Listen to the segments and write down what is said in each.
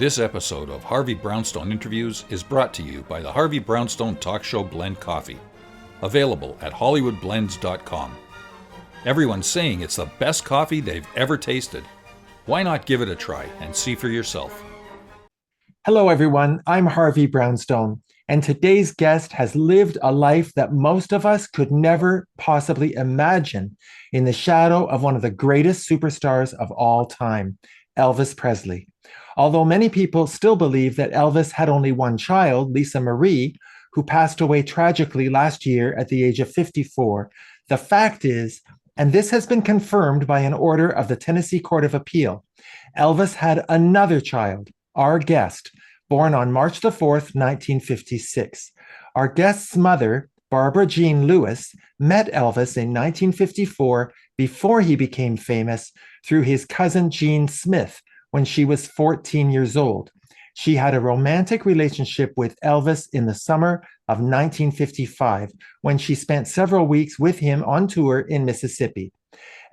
This episode of Harvey Brownstone Interviews is brought to you by the Harvey Brownstone Talk Show Blend Coffee, available at hollywoodblends.com. Everyone's saying it's the best coffee they've ever tasted. Why not give it a try and see for yourself? Hello, everyone. I'm Harvey Brownstone, and today's guest has lived a life that most of us could never possibly imagine in the shadow of one of the greatest superstars of all time, Elvis Presley. Although many people still believe that Elvis had only one child, Lisa Marie, who passed away tragically last year at the age of 54, the fact is, and this has been confirmed by an order of the Tennessee Court of Appeal, Elvis had another child, our guest, born on March the 4th, 1956. Our guest's mother, Barbara Jean Lewis, met Elvis in 1954 before he became famous through his cousin Gene Smith when she was 14 years old. She had a romantic relationship with Elvis in the summer of 1955 when she spent several weeks with him on tour in Mississippi.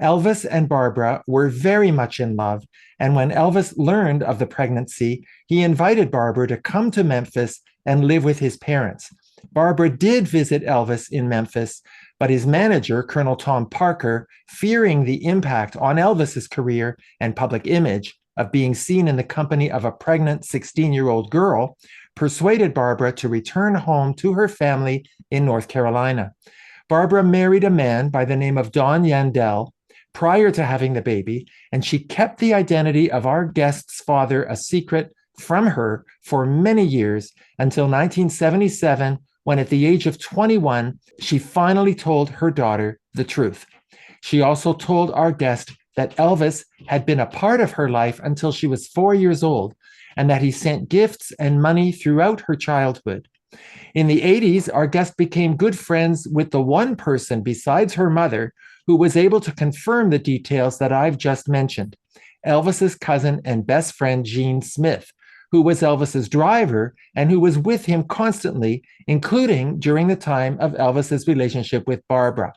Elvis and Barbara were very much in love, and when Elvis learned of the pregnancy, he invited Barbara to come to Memphis and live with his parents. Barbara did visit Elvis in Memphis, but his manager, Colonel Tom Parker, fearing the impact on Elvis's career and public image of being seen in the company of a pregnant 16-year-old girl, persuaded Barbara to return home to her family in North Carolina. Barbara married a man by the name of Don Yandel prior to having the baby, and she kept the identity of our guest's father a secret from her for many years until 1977, when at the age of 21, she finally told her daughter the truth. She also told our guest that Elvis had been a part of her life until she was 4 years old, and that he sent gifts and money throughout her childhood. In the 80s, our guest became good friends with the one person besides her mother who was able to confirm the details that I've just mentioned, Elvis's cousin and best friend, Gene Smith, who was Elvis's driver and who was with him constantly, including during the time of Elvis's relationship with Barbara.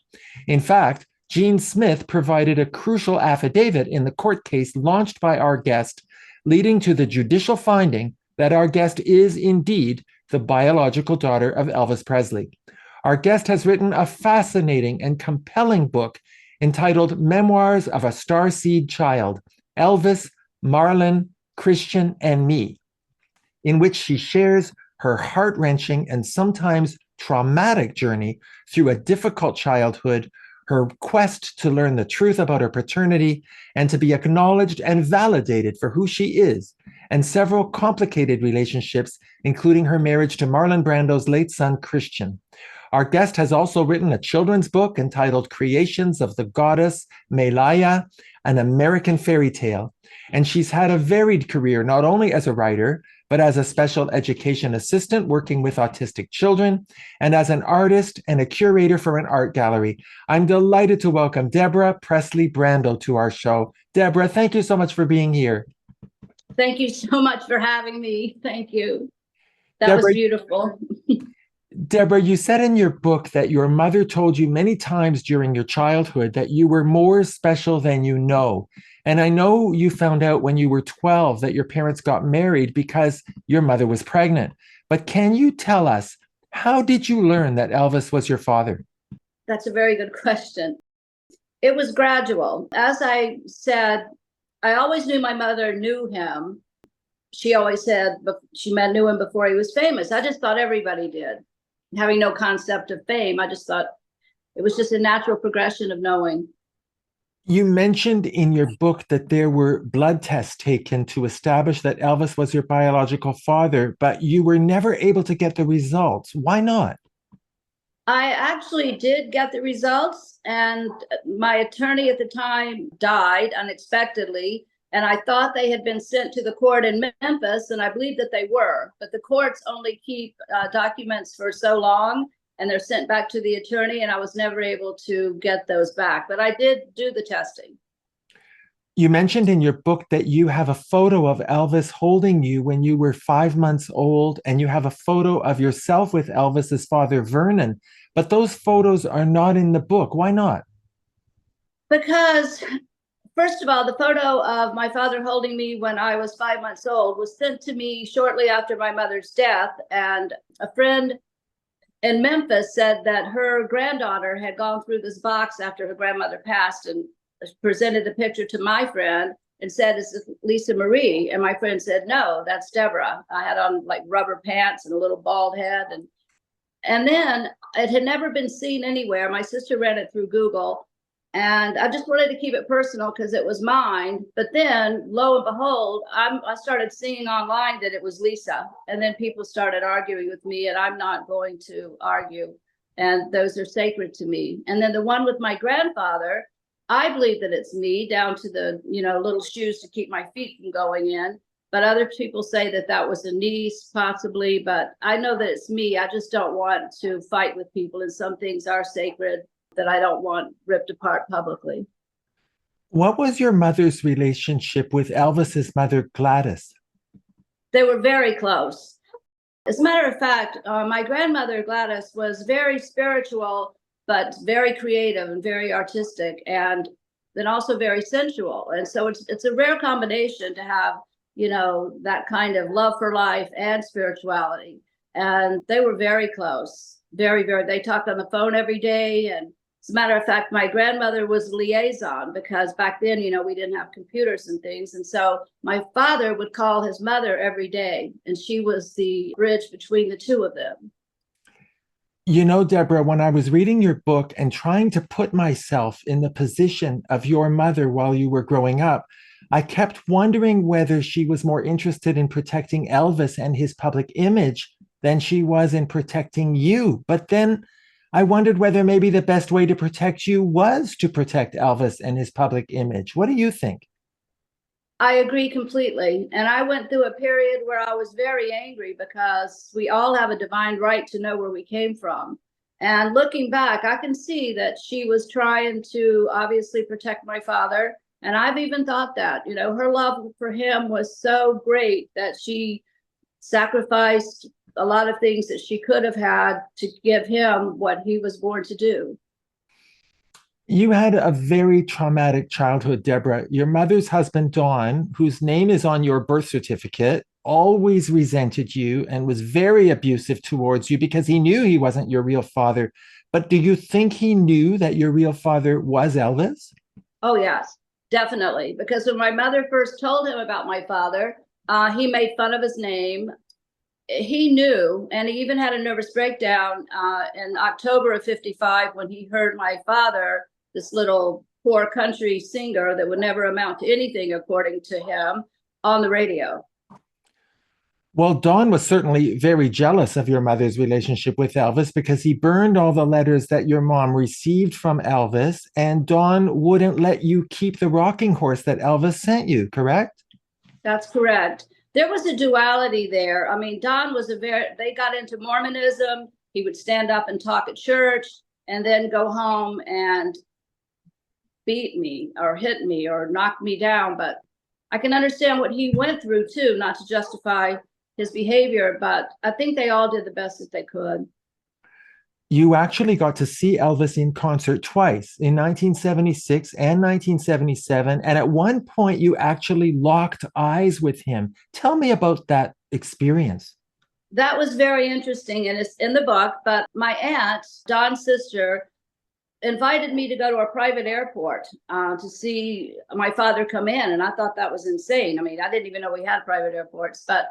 In fact, Gene Smith provided a crucial affidavit in the court case launched by our guest, leading to the judicial finding that our guest is indeed the biological daughter of Elvis Presley. Our guest has written a fascinating and compelling book entitled Memoirs of a Starseed Child, Elvis, Marlon, Christian, and Me, in which she shares her heart-wrenching and sometimes traumatic journey through a difficult childhood, her quest to learn the truth about her paternity and to be acknowledged and validated for who she is, and several complicated relationships, including her marriage to Marlon Brando's late son, Christian. Our guest has also written a children's book entitled Creations of the Goddess Melaya, an American Fairy Tale. And she's had a varied career, not only as a writer, but as a special education assistant working with autistic children, and as an artist and a curator for an art gallery. I'm delighted to welcome Deborah Presley Brando to our show. Deborah, thank you so much for being here. Thank you so much for having me. Thank you. That was beautiful. Deborah, you said in your book that your mother told you many times during your childhood that you were more special than you know. And I know you found out when you were 12 that your parents got married because your mother was pregnant. But can you tell us, how did you learn that Elvis was your father? That's a very good question. It was gradual. As I said, I always knew my mother knew him. She always said she knew him before he was famous. I just thought everybody did. Having no concept of fame, I just thought it was just a natural progression of knowing. You mentioned in your book that there were blood tests taken to establish that Elvis was your biological father, but you were never able to get the results. Why not? I actually did get the results, and my attorney at the time died unexpectedly, and I thought they had been sent to the court in Memphis, and I believe that they were, but the courts only keep documents for so long, and they're sent back to the attorney, and I was never able to get those back, but I did do the testing. You mentioned in your book that you have a photo of Elvis holding you when you were 5 months old, and you have a photo of yourself with Elvis's father, Vernon, but those photos are not in the book. Why not? Because First of all, the photo of my father holding me when I was 5 months old was sent to me shortly after my mother's death. And a friend in Memphis said that her granddaughter had gone through this box after her grandmother passed and presented the picture to my friend and said, "Is this Lisa Marie?" And my friend said, "No, that's Deborah." I had on like rubber pants and a little bald head. And then it had never been seen anywhere. My sister ran it through Google. And I just wanted to keep it personal because it was mine. But then, lo and behold, I started seeing online that it was Lisa. And then people started arguing with me, and I'm not going to argue. And those are sacred to me. And then the one with my grandfather, I believe that it's me, down to the, little shoes to keep my feet from going in. But other people say that that was a niece, possibly. But I know that it's me. I just don't want to fight with people. And some things are sacred that I don't want ripped apart publicly. What was your mother's relationship with Elvis's mother, Gladys? They were very close. As a matter of fact, my grandmother, Gladys, was very spiritual, but very creative and very artistic, and then also very sensual. And so it's a rare combination to have, that kind of love for life and spirituality. And they were very close, very, very. They talked on the phone every day. And as a matter of fact, my grandmother was a liaison because back then, we didn't have computers and things. And so my father would call his mother every day, and she was the bridge between the two of them. Deborah, when I was reading your book and trying to put myself in the position of your mother while you were growing up, I kept wondering whether she was more interested in protecting Elvis and his public image than she was in protecting you. But then I wondered whether maybe the best way to protect you was to protect Elvis and his public image. What do you think? I agree completely. And I went through a period where I was very angry because we all have a divine right to know where we came from. And looking back, I can see that she was trying to obviously protect my father. And I've even thought that, her love for him was so great that she sacrificed a lot of things that she could have had to give him what he was born to do. You had a very traumatic childhood, Deborah. Your mother's husband, Don, whose name is on your birth certificate, always resented you and was very abusive towards you because he knew he wasn't your real father. But do you think he knew that your real father was Elvis? Oh, yes, definitely. Because when my mother first told him about my father, he made fun of his name. He knew, and he even had a nervous breakdown in October of '55 when he heard my father, this little poor country singer that would never amount to anything, according to him, on the radio. Well, Don was certainly very jealous of your mother's relationship with Elvis because he burned all the letters that your mom received from Elvis, and Don wouldn't let you keep the rocking horse that Elvis sent you, correct? That's correct. There was a duality there. I mean, Don was they got into Mormonism. He would stand up and talk at church and then go home and beat me or hit me or knock me down. But I can understand what he went through too, not to justify his behavior, but I think they all did the best that they could. You actually got to see Elvis in concert twice, in 1976 and 1977. And at one point, you actually locked eyes with him. Tell me about that experience. That was very interesting, and it's in the book. But my aunt, Don's sister, invited me to go to a private airport to see my father come in. And I thought that was insane. I mean, I didn't even know we had private airports, but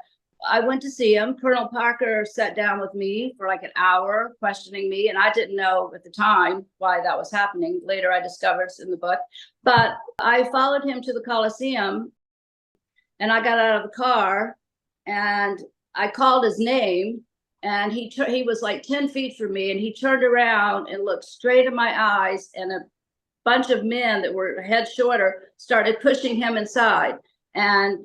I went to see him. Colonel Parker sat down with me for like an hour questioning me. And I didn't know at the time why that was happening. Later, I discovered it's in the book. But I followed him to the Coliseum, and I got out of the car and I called his name, and he was like 10 feet from me, and he turned around and looked straight in my eyes, and a bunch of men that were a head shorter started pushing him inside. And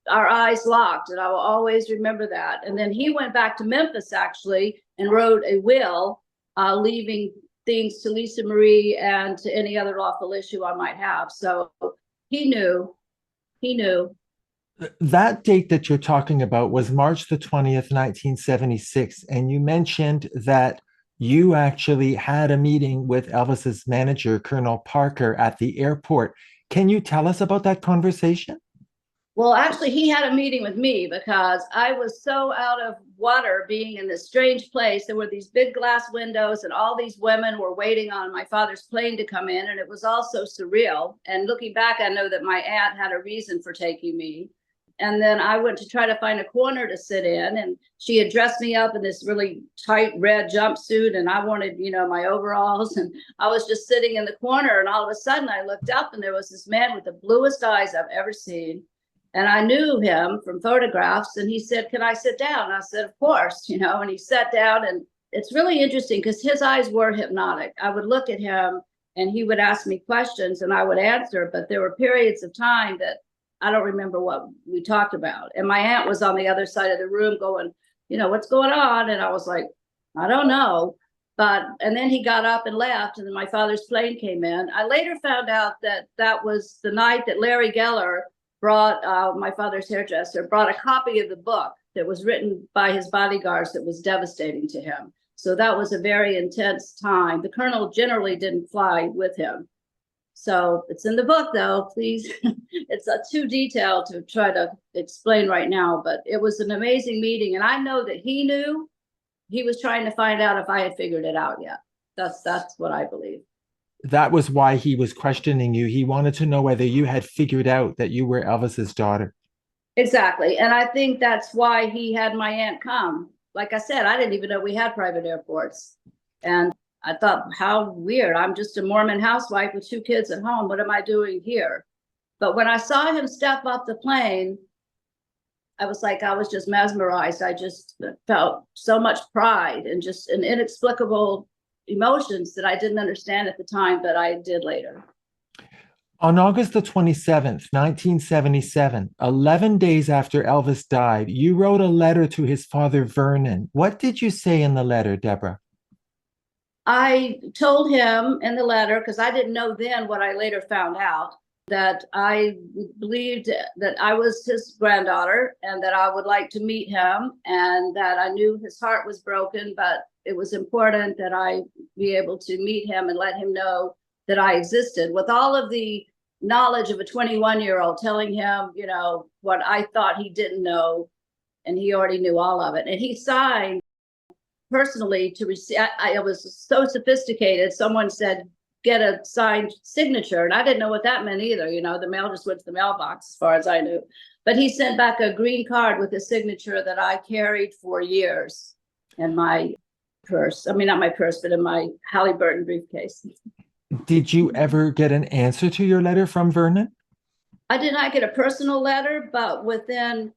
our eyes locked, and I will always remember that. And then he went back to Memphis actually and wrote a will, leaving things to Lisa Marie and to any other lawful issue I might have. So he knew. That date that you're talking about was March the 20th, 1976. And you mentioned that you actually had a meeting with Elvis's manager, Colonel Parker, at the airport. Can you tell us about that conversation? Well, actually, he had a meeting with me because I was so out of water being in this strange place. There were these big glass windows, and all these women were waiting on my father's plane to come in, and it was all so surreal. And looking back, I know that my aunt had a reason for taking me. And then I went to try to find a corner to sit in, and she had dressed me up in this really tight red jumpsuit, and I wanted, my overalls, and I was just sitting in the corner, and all of a sudden I looked up, and there was this man with the bluest eyes I've ever seen. And I knew him from photographs, and he said, "Can I sit down?" And I said, "Of course," and he sat down, and it's really interesting because his eyes were hypnotic. I would look at him and he would ask me questions and I would answer, but there were periods of time that I don't remember what we talked about. And my aunt was on the other side of the room going, "What's going on?" And I was like, "I don't know." And then he got up and left, and then my father's plane came in. I later found out that that was the night that Larry Geller brought, my father's hairdresser, brought a copy of the book that was written by his bodyguards that was devastating to him. So that was a very intense time. The colonel generally didn't fly with him. So it's in the book, though, please. It's too detailed to try to explain right now, but it was an amazing meeting. And I know that he knew. He was trying to find out if I had figured it out yet. That's what I believe. That was why he was questioning you. He wanted to know whether you had figured out that you were Elvis's daughter. Exactly. And I think that's why he had my aunt come. Like I said, I didn't even know we had private airports. And I thought, how weird. I'm just a Mormon housewife with 2 kids at home. What am I doing here? But when I saw him step off the plane, I was just mesmerized. I just felt so much pride and just an inexplicable emotions that I didn't understand at the time, but I did later. On August the 27th, 1977, 11 days after Elvis died, you wrote a letter to his father, Vernon. What did you say in the letter, Deborah? I told him in the letter, because I didn't know then what I later found out, that I believed that I was his granddaughter and that I would like to meet him, and that I knew his heart was broken, but it was important that I be able to meet him and let him know that I existed, with all of the knowledge of a 21-year-old telling him, what I thought he didn't know, and he already knew all of it. And he signed personally to receive. I was so sophisticated. Someone said, "Get a signed signature." And I didn't know what that meant either. The mail just went to the mailbox as far as I knew. But he sent back a green card with a signature that I carried for years in my purse. I mean, not my purse, but in my Halliburton briefcase. Did you ever get an answer to your letter from Vernon? I did not get a personal letter, but within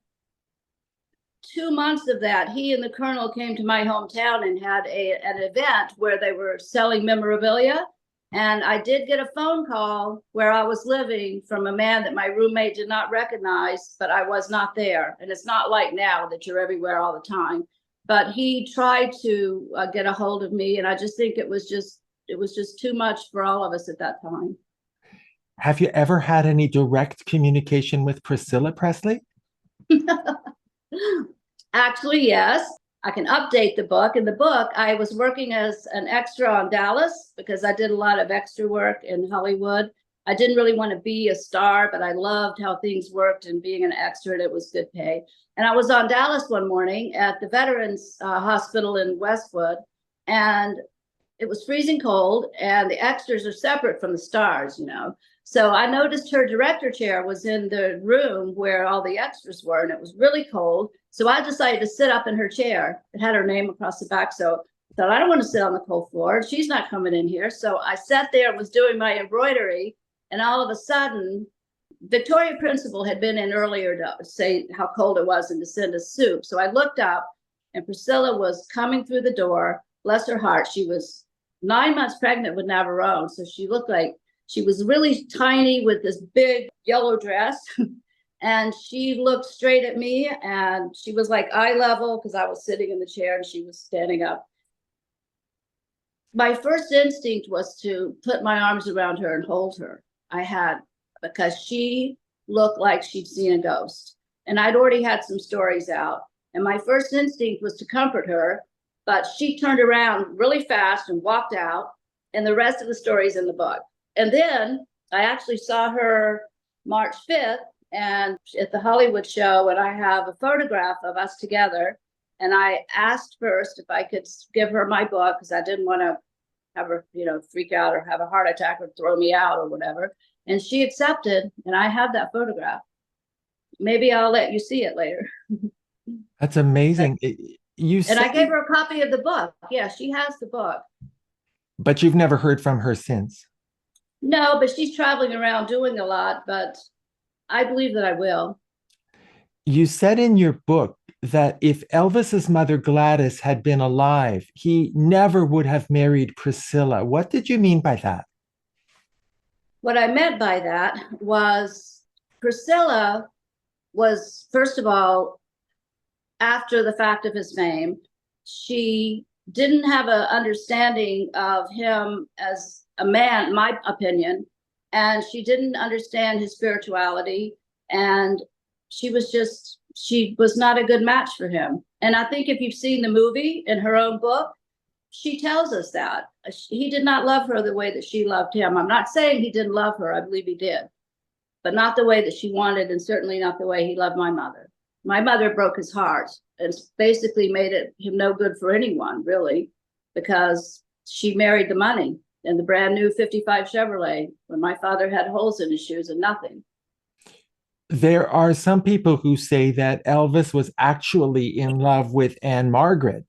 2 months of that, he and the colonel came to my hometown and had an event where they were selling memorabilia. And I did get a phone call where I was living from a man that my roommate did not recognize, but I was not there. And it's not like now that you're everywhere all the time. But he tried to get a hold of me, and I just think it was just too much for all of us at that time. Have you ever had any direct communication with Priscilla Presley? Actually, yes. I can update the book. In the book, I was working as an extra on Dallas because I did a lot of extra work in Hollywood. I didn't really want to be a star, but I loved how things worked and being an extra, and it was good pay. And I was on Dallas one morning at the Veterans Hospital in Westwood, and it was freezing cold, and the extras are separate from the stars, So I noticed her director chair was in the room where all the extras were, and it was really cold. So I decided to sit up in her chair. It had her name across the back. So I thought, I don't want to sit on the cold floor. She's not coming in here. So I sat there and was doing my embroidery. And all of a sudden, Victoria Principal had been in earlier to say how cold it was and to send us soup. So I looked up, and Priscilla was coming through the door. Bless her heart. She was 9 months pregnant with Navarone. So she looked like she was really tiny with this big yellow dress. And she looked straight at me, and she was like eye level because I was sitting in the chair and she was standing up. My first instinct was to put my arms around her and hold her. Because she looked like she'd seen a ghost. And I'd already had some stories out. And my first instinct was to comfort her, but she turned around really fast and walked out. And the rest of the story's in the book. And then I actually saw her March 5th and at the Hollywood show, and I have a photograph of us together. And I asked first if I could give her my book because I didn't want to have her, freak out or have a heart attack or throw me out or whatever. And she accepted, and I have that photograph. Maybe I'll let you see it later. That's amazing. And I gave her a copy of the book. Yeah, she has the book. But you've never heard from her since? No, but she's traveling around doing a lot, but I believe that I will. You said in your book that if Elvis's mother Gladys had been alive, he never would have married Priscilla. What did you mean by that? What I meant by that was Priscilla was, first of all, after the fact of his fame, she didn't have an understanding of him as a man, my opinion, and she didn't understand his spirituality, and she was not a good match for him. And I think if you've seen the movie in her own book, she tells us that he did not love her the way that she loved him. I'm not saying he didn't love her. I believe he did, but not the way that she wanted, and certainly not the way he loved my mother. My mother broke his heart and basically made him no good for anyone, really, because she married the money and the brand new 55 Chevrolet when my father had holes in his shoes and nothing. There are some people who say that Elvis was actually in love with Anne Margaret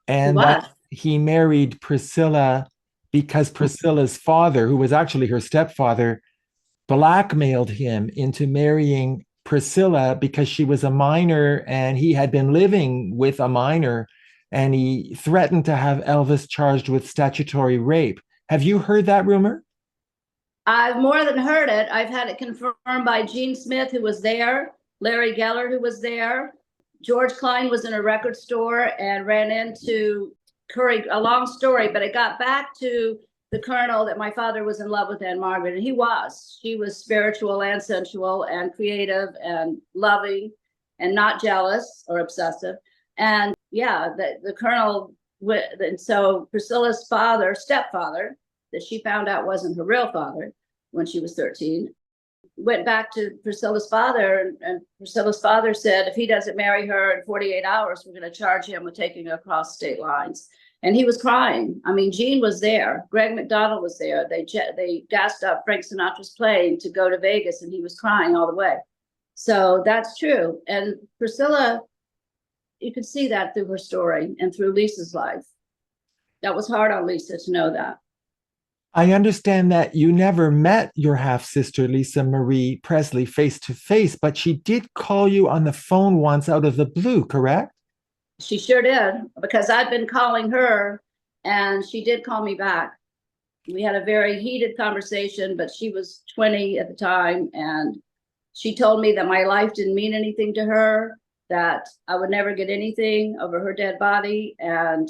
and that he married Priscilla because Priscilla's father, who was actually her stepfather, blackmailed him into marrying Priscilla because she was a minor and he had been living with a minor, and he threatened to have Elvis charged with statutory rape. Have you heard that rumor? I've more than heard it. I've had it confirmed by Gene Smith, who was there, Larry Geller, who was there. George Klein was in a record store and ran into Curry, a long story, but it got back to the colonel that my father was in love with Anne Margaret, and he was. She was spiritual and sensual and creative and loving and not jealous or obsessive. And yeah, the colonel, and so Priscilla's stepfather, that she found out wasn't her real father when she was 13, went back to Priscilla's father, and Priscilla's father said, if he doesn't marry her in 48 hours, we're going to charge him with taking her across state lines. And he was crying. I mean, Gene was there. Greg McDonald was there. They gassed up Frank Sinatra's plane to go to Vegas, and he was crying all the way. So that's true. And Priscilla, you could see that through her story and through Lisa's life. That was hard on Lisa to know that. I understand that you never met your half-sister, Lisa Marie Presley, face to face, but she did call you on the phone once out of the blue, correct? She sure did, because I'd been calling her and she did call me back. We had a very heated conversation, but she was 20 at the time. And she told me that my life didn't mean anything to her, that I would never get anything over her dead body. And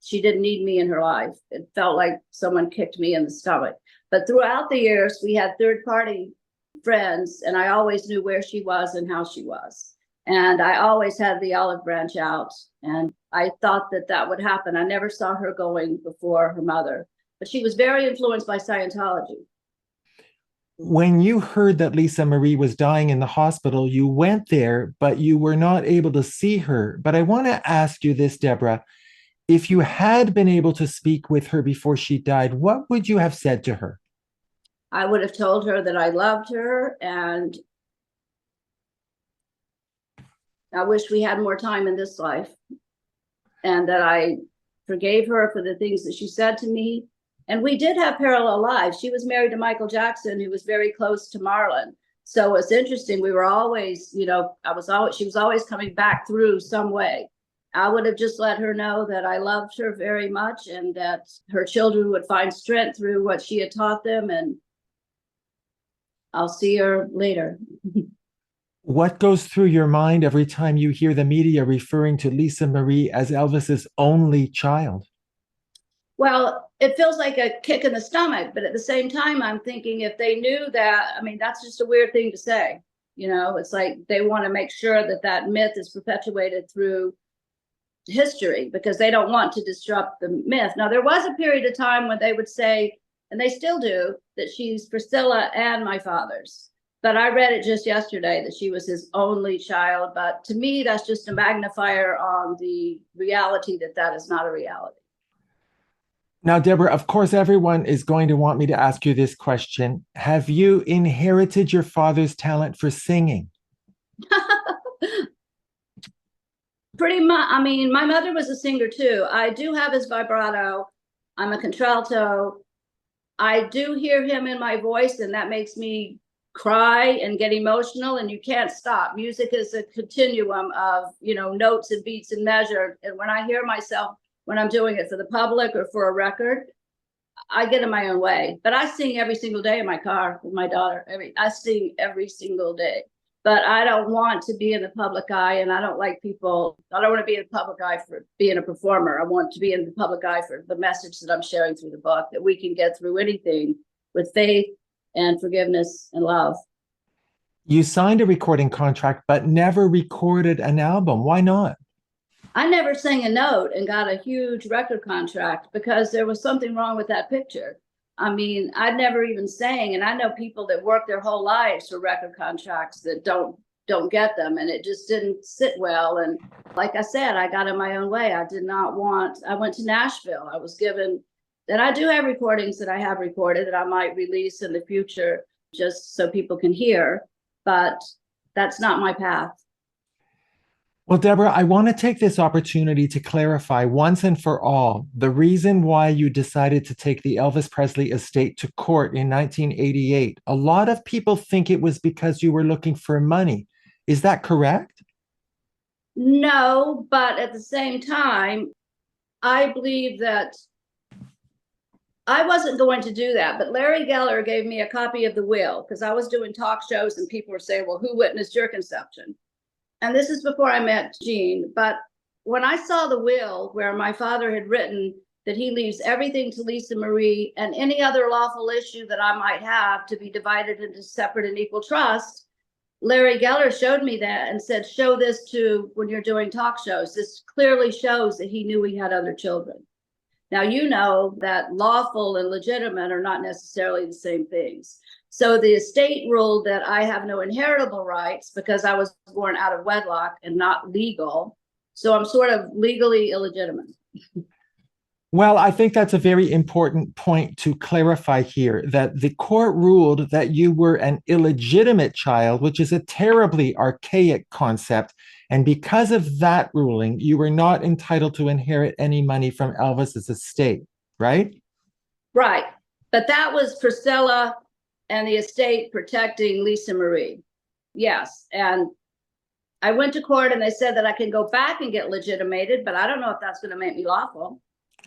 she didn't need me in her life. It felt like someone kicked me in the stomach. But throughout the years, we had third-party friends, and I always knew where she was and how she was. And I always had the olive branch out, and I thought that would happen. I never saw her going before her mother, but she was very influenced by Scientology. When you heard that Lisa Marie was dying in the hospital, you went there, but you were not able to see her. But I want to ask you this, Deborah. If you had been able to speak with her before she died, what would you have said to her? I would have told her that I loved her, and I wish we had more time in this life, and that I forgave her for the things that she said to me. And we did have parallel lives. She was married to Michael Jackson, who was very close to Marlon. So it's interesting. We were always, she was always coming back through some way. I would have just let her know that I loved her very much, and that her children would find strength through what she had taught them. And I'll see her later. What goes through your mind every time you hear the media referring to Lisa Marie as Elvis's only child? Well, it feels like a kick in the stomach, but at the same time, I'm thinking if they knew that, I mean, that's just a weird thing to say. It's like they want to make sure that myth is perpetuated through history, because they don't want to disrupt the myth. Now, there was a period of time when they would say and they still do, that she's Priscilla and my father's. But I read it just yesterday that she was his only child. But to me, that's just a magnifier on the reality that that is not a reality. Now, Deborah, of course, everyone is going to want me to ask you this question. Have you inherited your father's talent for singing? Pretty much. I mean, my mother was a singer too. I do have his vibrato. I'm a contralto. I do hear him in my voice, and that makes me cry and get emotional, and you can't stop. Music is a continuum of, notes and beats and measure. And when I hear myself, when I'm doing it for the public or for a record, I get in my own way. But I sing every single day in my car with my daughter. I sing every single day. But I don't want to be in the public eye, and I don't want to be in the public eye for being a performer. I want to be in the public eye for the message that I'm sharing through the book, that we can get through anything with faith and forgiveness and love. You signed a recording contract, but never recorded an album. Why not? I never sang a note and got a huge record contract because there was something wrong with that picture. I mean, I never even sang, and I know people that work their whole lives for record contracts that don't get them, and it just didn't sit well. And like I said, I got in my own way. I went to Nashville. I was given, and I do have recordings that I have recorded that I might release in the future just so people can hear, but that's not my path. Well, Deborah, I want to take this opportunity to clarify once and for all the reason why you decided to take the Elvis Presley estate to court in 1988. A lot of people think it was because you were looking for money. Is that correct? No, but at the same time, I believe that I wasn't going to do that. But Larry Geller gave me a copy of the will because I was doing talk shows and people were saying, well, who witnessed your conception? And this is before I met Gene. But when I saw the will where my father had written that he leaves everything to Lisa Marie and any other lawful issue that I might have to be divided into separate and equal trust, Larry Geller showed me that and said, show this to when you're doing talk shows. This clearly shows that he knew he had other children. Now, you know that lawful and legitimate are not necessarily the same things. So the estate ruled that I have no inheritable rights because I was born out of wedlock and not legal. So I'm sort of legally illegitimate. Well, I think that's a very important point to clarify here, that the court ruled that you were an illegitimate child, which is a terribly archaic concept. And because of that ruling, you were not entitled to inherit any money from Elvis's estate, right? Right. But that was Priscilla and the estate protecting Lisa Marie. Yes. And I went to court and they said that I can go back and get legitimated, but I don't know if that's going to make me lawful.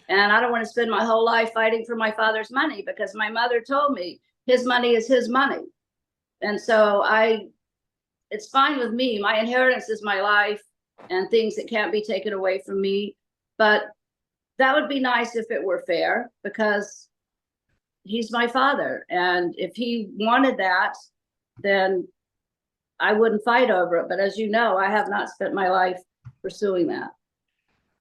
And I don't want to spend my whole life fighting for my father's money because my mother told me his money is his money. And so it's fine with me. My inheritance is my life and things that can't be taken away from me. But that would be nice if it were fair because he's my father. And if he wanted that, then I wouldn't fight over it. But as you know, I have not spent my life pursuing that.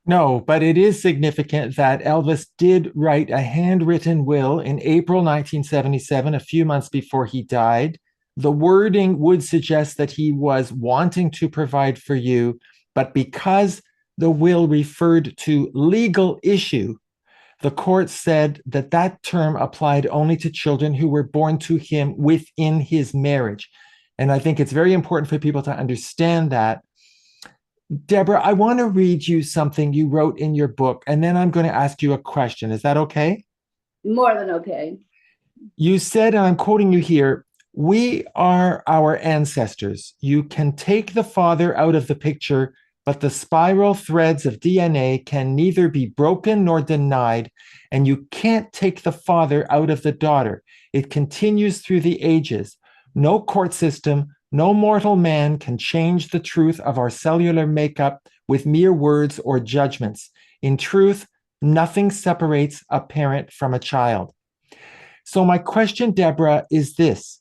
No, but it is significant that Elvis did write a handwritten will in April 1977, a few months before he died. The wording would suggest that he was wanting to provide for you, but because the will referred to legal issue, the court said that that term applied only to children who were born to him within his marriage. And I think it's very important for people to understand that. Deborah, I want to read you something you wrote in your book, and then I'm going to ask you a question. Is that okay? More than okay. You said, and I'm quoting you here, "We are our ancestors. You can take the father out of the picture, but the spiral threads of DNA can neither be broken nor denied, and you can't take the father out of the daughter. It continues through the ages. No court system, no mortal man can change the truth of our cellular makeup with mere words or judgments. In truth, nothing separates a parent from a child." So my question, Deborah, is this.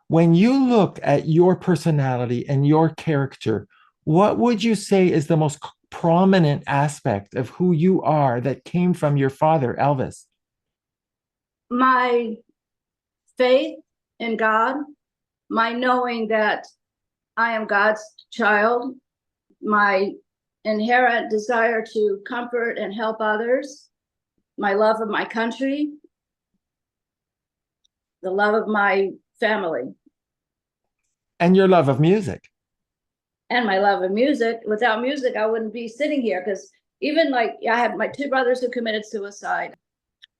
When you look at your personality and your character, what would you say is the most prominent aspect of who you are that came from your father, Elvis? My faith in God, my knowing that I am God's child, my inherent desire to comfort and help others, my love of my country, the love of my family. And your love of music. And my love of music. Without music, I wouldn't be sitting here, because even like I have my two brothers who committed suicide.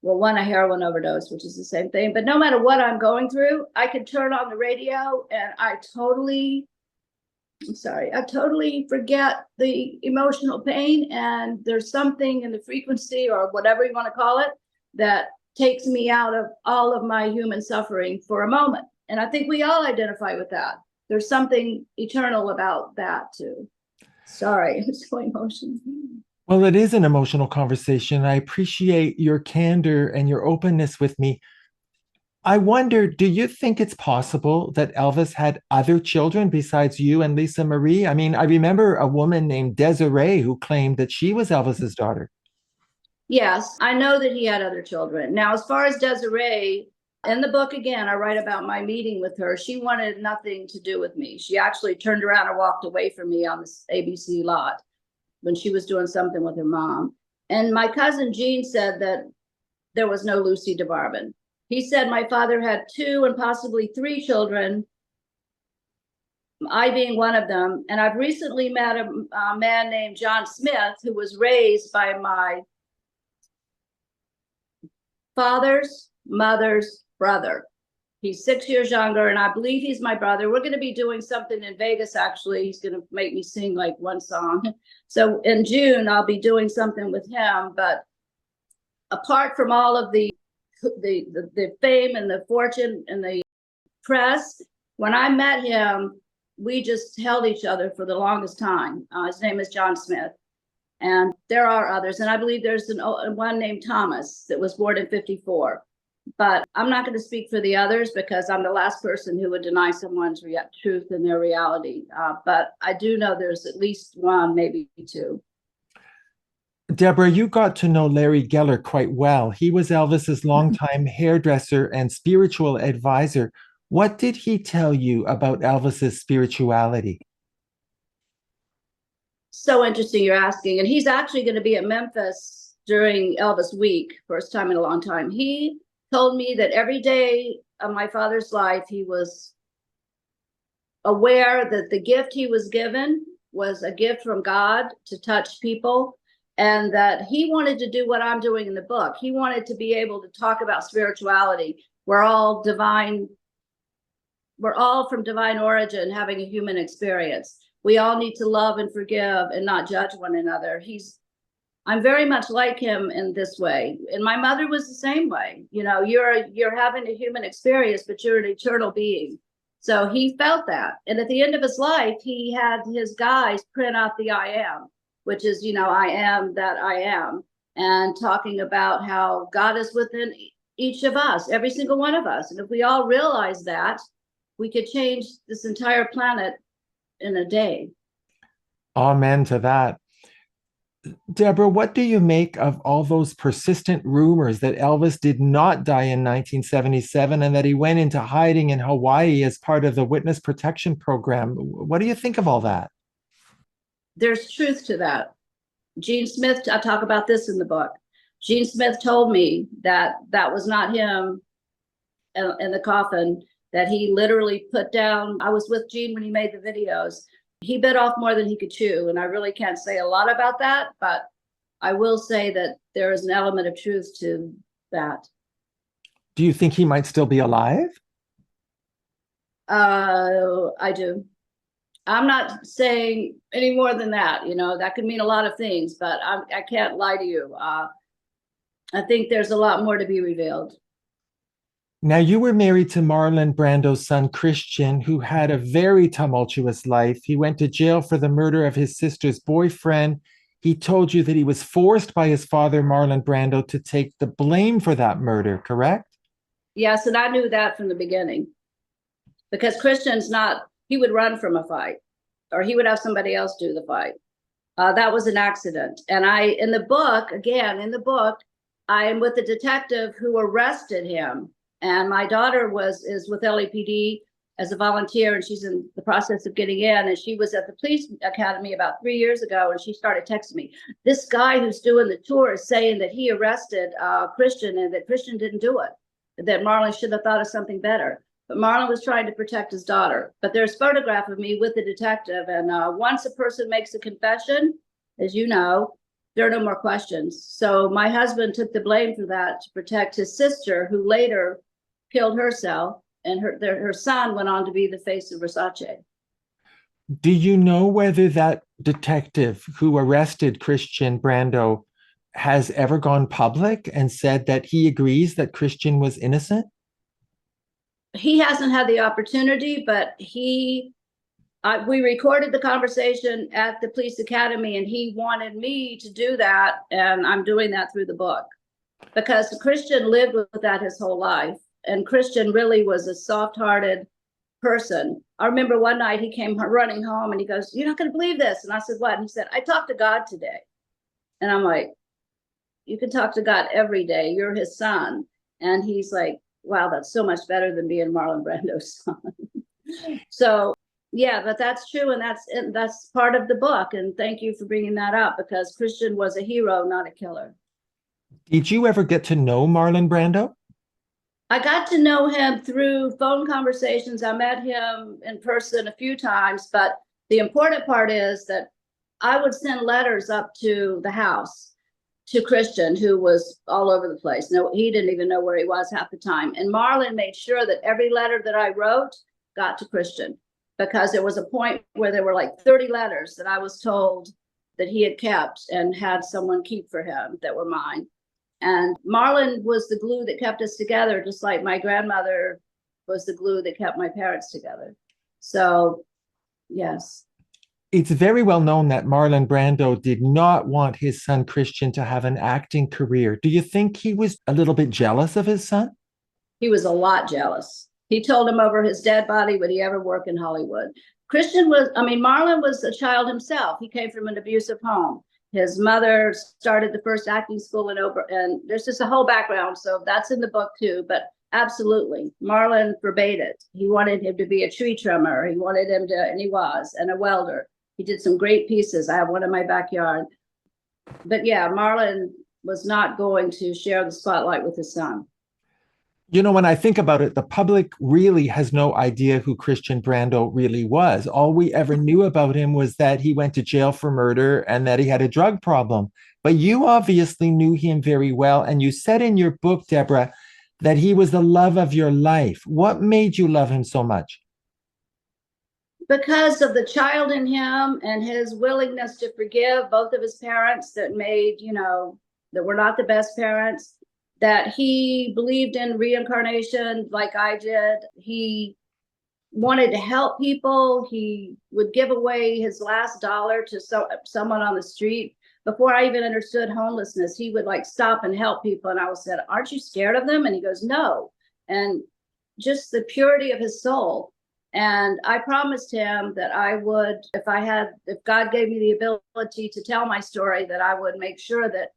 Well, one a heroin overdose, which is the same thing. But no matter what I'm going through, I can turn on the radio and I totally forget the emotional pain. And there's something in the frequency, or whatever you want to call it, that takes me out of all of my human suffering for a moment. And I think we all identify with that. There's something eternal about that too. Sorry, I'm so emotional. Well, it is an emotional conversation. I appreciate your candor and your openness with me. I wonder, do you think it's possible that Elvis had other children besides you and Lisa Marie? I mean, I remember a woman named Desiree who claimed that she was Elvis's daughter. Yes, I know that he had other children. Now, as far as Desiree, in the book, again, I write about my meeting with her. She wanted nothing to do with me. She actually turned around and walked away from me on this ABC lot when she was doing something with her mom. And my cousin Gene said that there was no Lucy DeBarban. He said my father had 2 and possibly 3 children, I being one of them. And I've recently met a man named John Smith, who was raised by my father's mother's brother. He's 6 years younger, and I believe he's my brother. We're going to be doing something in Vegas, actually. He's going to make me sing like one song. So in June, I'll be doing something with him. But apart from all of the fame and the fortune and the press, when I met him, we just held each other for the longest time. His name is John Smith. And there are others. And I believe there's one named Thomas that was born in 54. But I'm not going to speak for the others, because I'm the last person who would deny someone's truth and their reality. But I do know there's at least 1, maybe 2. Deborah, you got to know Larry Geller quite well. He was Elvis's longtime hairdresser and spiritual advisor. What did he tell you about Elvis's spirituality? So interesting you're asking. And he's actually going to be at Memphis during Elvis Week, first time in a long time. He told me that every day of my father's life, he was aware that the gift he was given was a gift from God to touch people, and that he wanted to do what I'm doing in the book. He wanted to be able to talk about spirituality. We're all divine. We're all from divine origin, having a human experience. We all need to love and forgive and not judge one another. I'm very much like him in this way. And my mother was the same way. You know, you're having a human experience, but you're an eternal being. So he felt that. And at the end of his life, he had his guys print out the I am, which is, I am that I am. And talking about how God is within each of us, every single one of us. And if we all realize that, we could change this entire planet in a day. Amen to that. Deborah, what do you make of all those persistent rumors that Elvis did not die in 1977 and that he went into hiding in Hawaii as part of the witness protection program? What do you think of all that? There's truth to that. Gene Smith, I talk about this in the book. Gene Smith told me that was not him in the coffin, that he literally put down. I was with Gene when he made the videos. He bit off more than he could chew. And I really can't say a lot about that, but I will say that there is an element of truth to that. Do you think he might still be alive? I do. I'm not saying any more than that. That could mean a lot of things, but I can't lie to you. I think there's a lot more to be revealed. Now, you were married to Marlon Brando's son, Christian, who had a very tumultuous life. He went to jail for the murder of his sister's boyfriend. He told you that he was forced by his father, Marlon Brando, to take the blame for that murder, correct? Yes, and I knew that from the beginning. Because he would run from a fight, or he would have somebody else do the fight. That was an accident. And in the book, I am with the detective who arrested him. And my daughter is with LAPD as a volunteer, and she's in the process of getting in. And she was at the police academy about 3 years ago, and she started texting me, this guy who's doing the tour is saying that he arrested Christian and that Christian didn't do it, that Marlon should have thought of something better. But Marlon was trying to protect his daughter. But there's a photograph of me with the detective. And once a person makes a confession, as you know, there are no more questions. So my husband took the blame for that to protect his sister, who later killed herself. And her son went on to be the face of Versace. Do you know whether that detective who arrested Christian Brando has ever gone public and said that he agrees that Christian was innocent? He hasn't had the opportunity, but we recorded the conversation at the police academy, and he wanted me to do that. And I'm doing that through the book because Christian lived with that his whole life. And Christian really was a soft-hearted person. I remember one night he came running home and he goes, "You're not going to believe this." And I said, "What?" And he said, "I talked to God today." And I'm like, "You can talk to God every day. You're his son." And he's like, "Wow, that's so much better than being Marlon Brando's son." So yeah, but that's true. And that's part of the book. And thank you for bringing that up, because Christian was a hero, not a killer. Did you ever get to know Marlon Brando? I got to know him through phone conversations. I met him in person a few times, but the important part is that I would send letters up to the house to Christian, who was all over the place. No, he didn't even know where he was half the time. And Marlon made sure that every letter that I wrote got to Christian, because there was a point where there were like 30 letters that I was told that he had kept and had someone keep for him that were mine. And Marlon was the glue that kept us together, just like my grandmother was the glue that kept my parents together. So, yes. It's very well known that Marlon Brando did not want his son Christian to have an acting career. Do you think he was a little bit jealous of his son? He was a lot jealous. He told him over his dead body, would he ever work in Hollywood? Marlon was a child himself. He came from an abusive home. His mother started the first acting school in Ober, and there's just a whole background. So that's in the book too. But absolutely, Marlon forbade it. He wanted him to be a tree trimmer. He wanted him to, and he was, and a welder. He did some great pieces. I have one in my backyard. But yeah, Marlon was not going to share the spotlight with his son. You know, when I think about it, the public really has no idea who Christian Brando really was. All we ever knew about him was that he went to jail for murder and that he had a drug problem. But you obviously knew him very well. And you said in your book, Deborah, that he was the love of your life. What made you love him so much? Because of the child in him and his willingness to forgive both of his parents that were not the best parents, that he believed in reincarnation like I did. He wanted to help people. He would give away his last dollar to someone on the street. Before I even understood homelessness, he would stop and help people. And I said, "Aren't you scared of them?" And he goes, "No." And just the purity of his soul. And I promised him that I would, if God gave me the ability to tell my story, that I would make sure that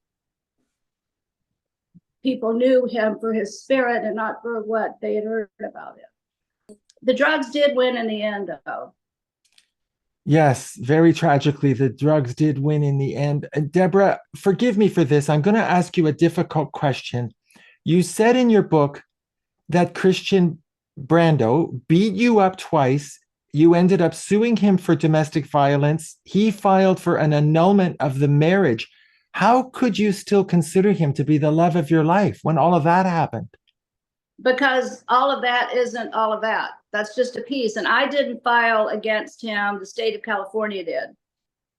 people knew him for his spirit and not for what they had heard about him. The drugs did win in the end, though. Yes, very tragically, the drugs did win in the end. Deborah, forgive me for this. I'm going to ask you a difficult question. You said in your book that Christian Brando beat you up twice. You ended up suing him for domestic violence. He filed for an annulment of the marriage. How could you still consider him to be the love of your life when all of that happened? Because all of that isn't all of that. That's just a piece. And I didn't file against him. The state of California did,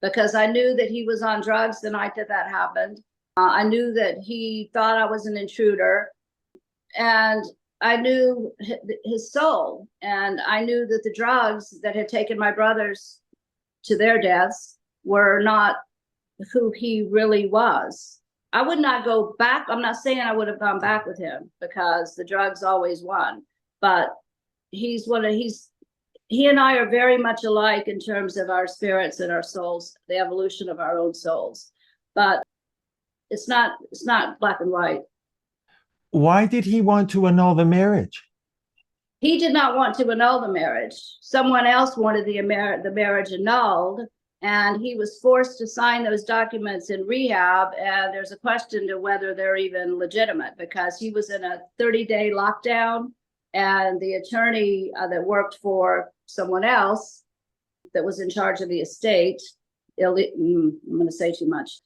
because I knew that he was on drugs the night that happened. I knew that he thought I was an intruder. And I knew his soul. And I knew that the drugs that had taken my brothers to their deaths were not who he really was. I would not go back. I'm not saying I would have gone back with him, because the drugs always won. But he and I are very much alike in terms of our spirits and our souls, the evolution of our own souls. But It's not black and white. Why did he want to annul the marriage? He did not want to annul the marriage. Someone else wanted the marriage annulled, and he was forced to sign those documents in rehab. And there's a question to whether they're even legitimate, because he was in a 30-day lockdown, and the attorney that worked for someone else that was in charge of the estate, I'm going to say too much.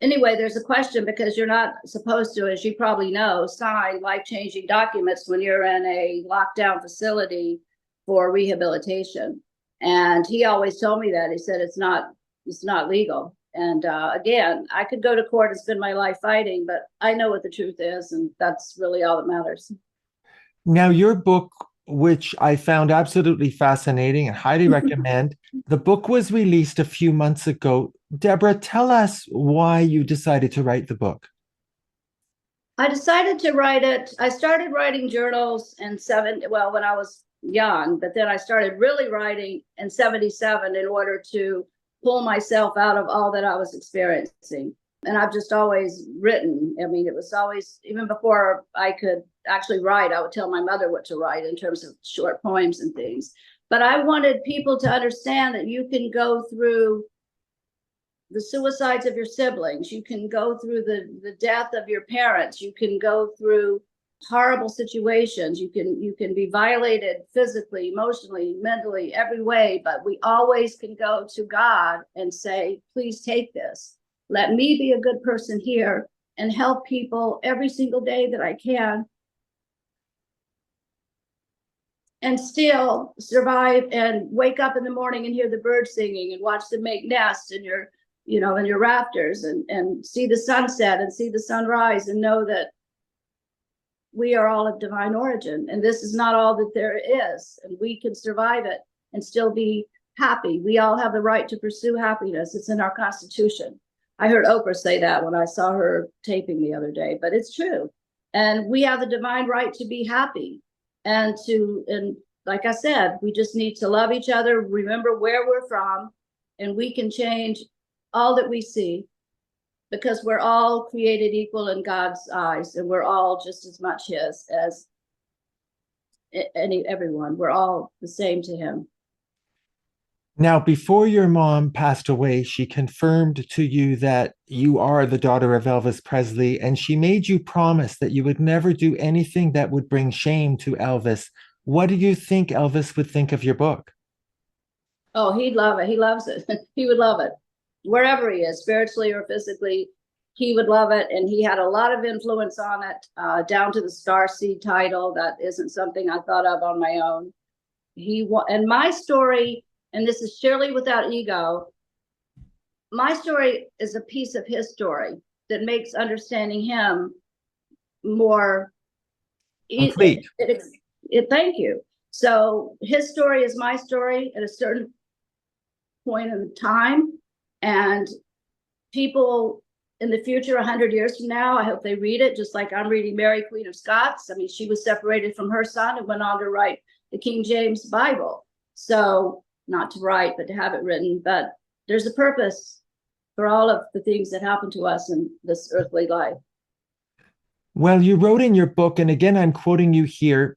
Anyway, there's a question, because you're not supposed to, as you probably know, sign life-changing documents when you're in a lockdown facility for rehabilitation. And he always told me that. He said it's not legal. And again, I could go to court and spend my life fighting, but I know what the truth is, and that's really all that matters. Now, your book, which I found absolutely fascinating and highly recommend, the book was released a few months ago. Deborah, tell us why you decided to write the book. I decided to write it. I started writing journals when I was young, but then I started really writing in 1977 in order to pull myself out of all that I was experiencing. And I've just always written. I mean, it was always, even before I could actually write, I would tell my mother what to write in terms of short poems and things. But I wanted people to understand that you can go through the suicides of your siblings, you can go through the death of your parents, you can go through horrible situations, you can be violated physically, emotionally, mentally, every way, but we always can go to God and say, please take this. Let me be a good person here and help people every single day that I can, and still survive and wake up in the morning and hear the birds singing and watch them make nests in your rafters, and see the sunset and see the sunrise, and know that we are all of divine origin, and this is not all that there is, and we can survive it and still be happy. We all have the right to pursue happiness. It's in our Constitution. I heard Oprah say that when I saw her taping the other day, but it's true. And we have the divine right to be happy, and like I said, we just need to love each other, remember where we're from, and we can change all that we see, because we're all created equal in God's eyes, and we're all just as much his as everyone. We're all the same to him. Now, before your mom passed away, she confirmed to you that you are the daughter of Elvis Presley, and she made you promise that you would never do anything that would bring shame to Elvis. What do you think Elvis would think of your book? Oh, he'd love it. He loves it. He would love it. Wherever he is, spiritually or physically, he would love it. And he had a lot of influence on it, down to the Starseed title. That isn't something I thought of on my own. And my story, and this is surely without ego, my story is a piece of his story that makes understanding him more complete. Thank you. So his story is my story at a certain point in time, and people in the future, 100 years from now, I hope they read it, just like I'm reading Mary, Queen of Scots. I mean, she was separated from her son and went on to write the King James Bible. So not to write, but to have it written. But there's a purpose for all of the things that happen to us in this earthly life. Well, you wrote in your book, and again, I'm quoting you here,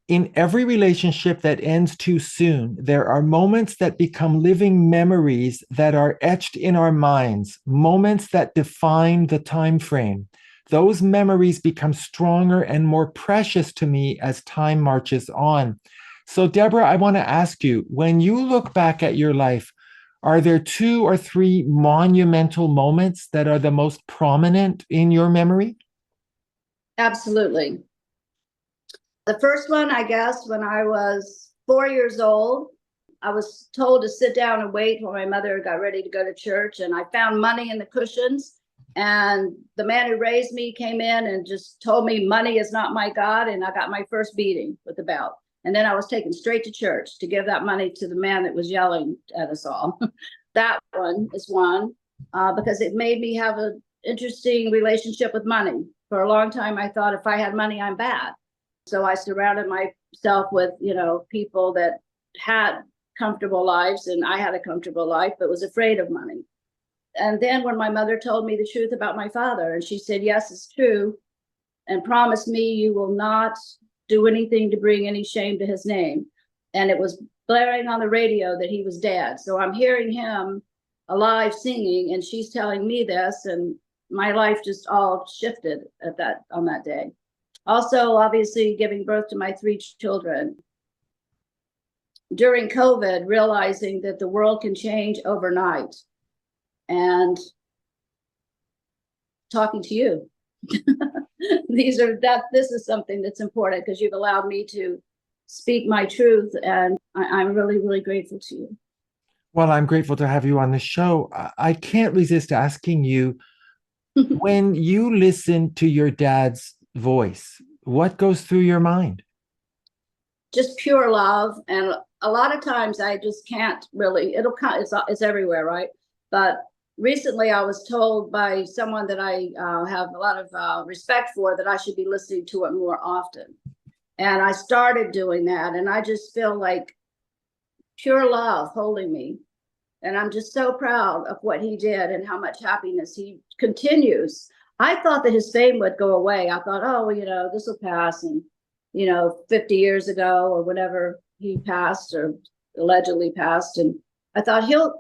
in every relationship that ends too soon, there are moments that become living memories that are etched in our minds, moments that define the time frame. Those memories become stronger and more precious to me as time marches on. So, Deborah, I want to ask you, when you look back at your life, are there 2 or 3 monumental moments that are the most prominent in your memory? Absolutely. The first one, I guess, when I was 4 years old, I was told to sit down and wait while my mother got ready to go to church. And I found money in the cushions. And the man who raised me came in and just told me money is not my God. And I got my first beating with the belt. And then I was taken straight to church to give that money to the man that was yelling at us all. That one is one, because it made me have an interesting relationship with money. For a long time, I thought if I had money, I'm bad. So I surrounded myself with, people that had comfortable lives, and I had a comfortable life, but was afraid of money. And then when my mother told me the truth about my father, and she said, yes, it's true, and promised me you will not do anything to bring any shame to his name. And it was blaring on the radio that he was dead. So I'm hearing him alive singing, and she's telling me this, and my life just all shifted on that day. Also, obviously, giving birth to my 3 children. During COVID, realizing that the world can change overnight, and talking to you. This is something that's important because you've allowed me to speak my truth, and I'm really, really grateful to you. Well, I'm grateful to have you on the show. I can't resist asking you, when you listen to your dad's voice, what goes through your mind? Just pure love. And a lot of times I just can't really, it's everywhere, right? But recently I was told by someone that I have a lot of respect for that I should be listening to it more often. And I started doing that, and I just feel like pure love holding me. And I'm just so proud of what he did and how much happiness he continues. I thought that his fame would go away. I thought, oh, well, this will pass. And, 50 years ago or whatever, he passed or allegedly passed. And I thought he'll,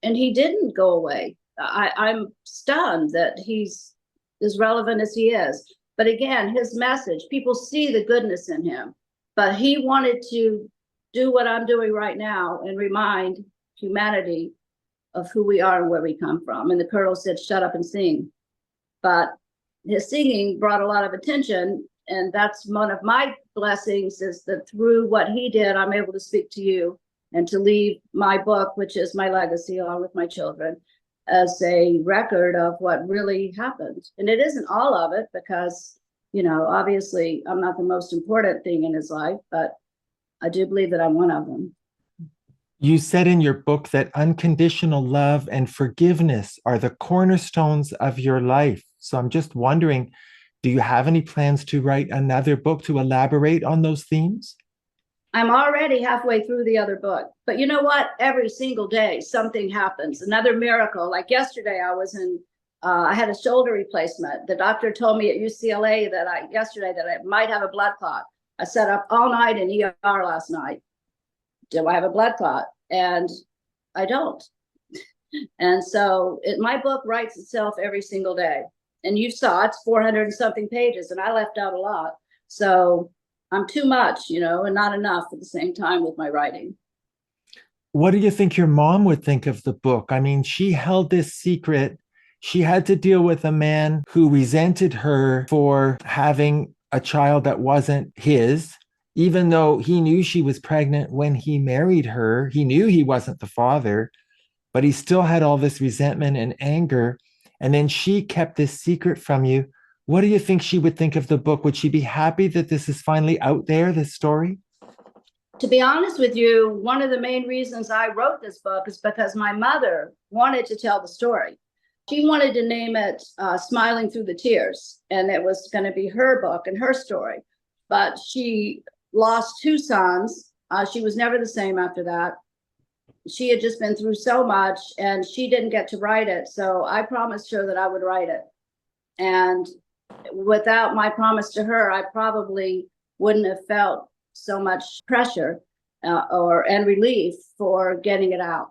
and he didn't go away. I'm stunned that he's as relevant as he is. But again, his message, people see the goodness in him, but he wanted to do what I'm doing right now and remind humanity of who we are and where we come from. And the Colonel said, shut up and sing. But his singing brought a lot of attention. And that's one of my blessings, is that through what he did, I'm able to speak to you and to leave my book, which is my legacy, along with my children, as a record of what really happened. And it isn't all of it because, obviously I'm not the most important thing in his life, but I do believe that I'm one of them. You said in your book that unconditional love and forgiveness are the cornerstones of your life. So I'm just wondering, do you have any plans to write another book to elaborate on those themes? I'm already halfway through the other book, but you know what? Every single day, something happens, another miracle. Like yesterday, I had a shoulder replacement. The doctor told me at UCLA that I might have a blood clot. I sat up all night in ER last night. Do I have a blood clot? And I don't. And so my book writes itself every single day. And you saw it's 400 and something pages, and I left out a lot. So I'm too much, and not enough at the same time with my writing. What do you think your mom would think of the book? I mean, she held this secret. She had to deal with a man who resented her for having a child that wasn't his, even though he knew she was pregnant when he married her. He knew he wasn't the father, but he still had all this resentment and anger. And then she kept this secret from you. What do you think she would think of the book? Would she be happy that this is finally out there, this story? To be honest with you, one of the main reasons I wrote this book is because my mother wanted to tell the story. She wanted to name it Smiling Through the Tears, and it was going to be her book and her story. But she lost 2 sons. She was never the same after that. She had just been through so much, and she didn't get to write it. So I promised her that I would write it. And without my promise to her, I probably wouldn't have felt so much pressure and relief for getting it out.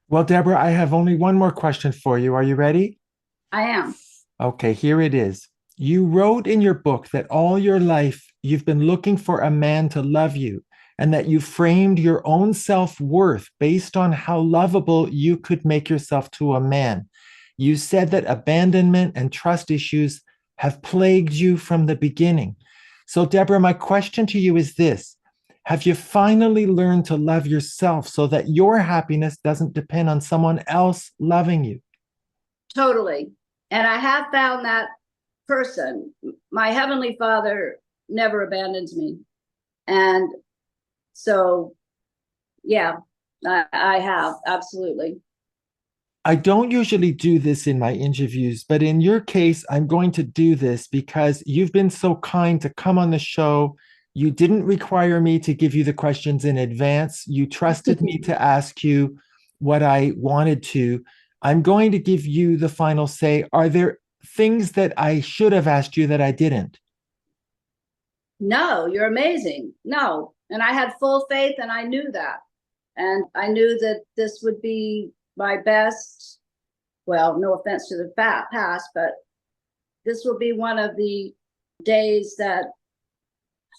Well, Deborah, I have only one more question for you. Are you ready? I am. Okay, here it is. You wrote in your book that all your life you've been looking for a man to love you, and that you framed your own self-worth based on how lovable you could make yourself to a man. You said that abandonment and trust issues have plagued you from the beginning. So, Deborah, my question to you is this. Have you finally learned to love yourself so that your happiness doesn't depend on someone else loving you? Totally. And I have found that person. My Heavenly Father never abandons me. And so, yeah, I have, absolutely. I don't usually do this in my interviews, but in your case, I'm going to do this because you've been so kind to come on the show. You didn't require me to give you the questions in advance. You trusted me to ask you what I wanted to. I'm going to give you the final say. Are there things that I should have asked you that I didn't? No, you're amazing. No. And I had full faith, and I knew that. And I knew that this would be my best. Well, no offense to the past, but this will be one of the days that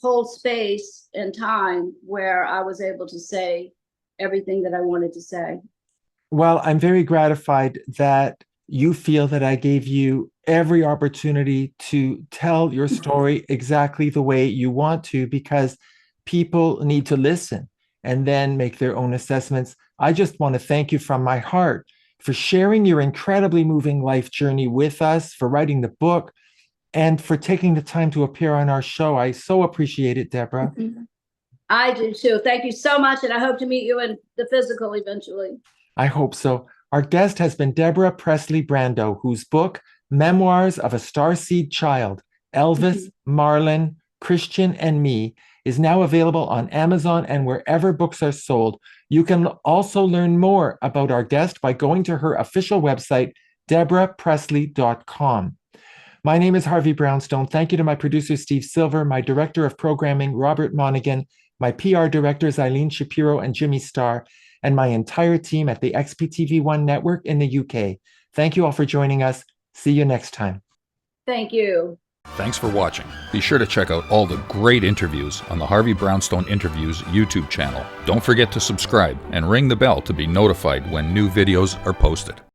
hold space and time where I was able to say everything that I wanted to say. Well, I'm very gratified that you feel that I gave you every opportunity to tell your story exactly the way you want to, because people need to listen and then make their own assessments. I just want to thank you from my heart for sharing your incredibly moving life journey with us, for writing the book, and for taking the time to appear on our show. I so appreciate it, Deborah. I do too. Thank you so much, and I hope to meet you in the physical eventually. I hope so. Our guest has been Deborah Presley Brando, whose book, Memoirs of a Starseed Child, Elvis, Marlon, Christian, and Me, is now available on Amazon and wherever books are sold. You can also learn more about our guest by going to her official website, deborahpresley.com. My name is Harvey Brownstone. Thank you to my producer, Steve Silver, my director of programming, Robert Monaghan, my PR directors, Eileen Shapiro and Jimmy Starr, and my entire team at the XPTV1 network in the UK. Thank you all for joining us. See you next time. Thank you. Thanks for watching. Be sure to check out all the great interviews on the Harvey Brownstone Interviews YouTube channel. Don't forget to subscribe and ring the bell to be notified when new videos are posted.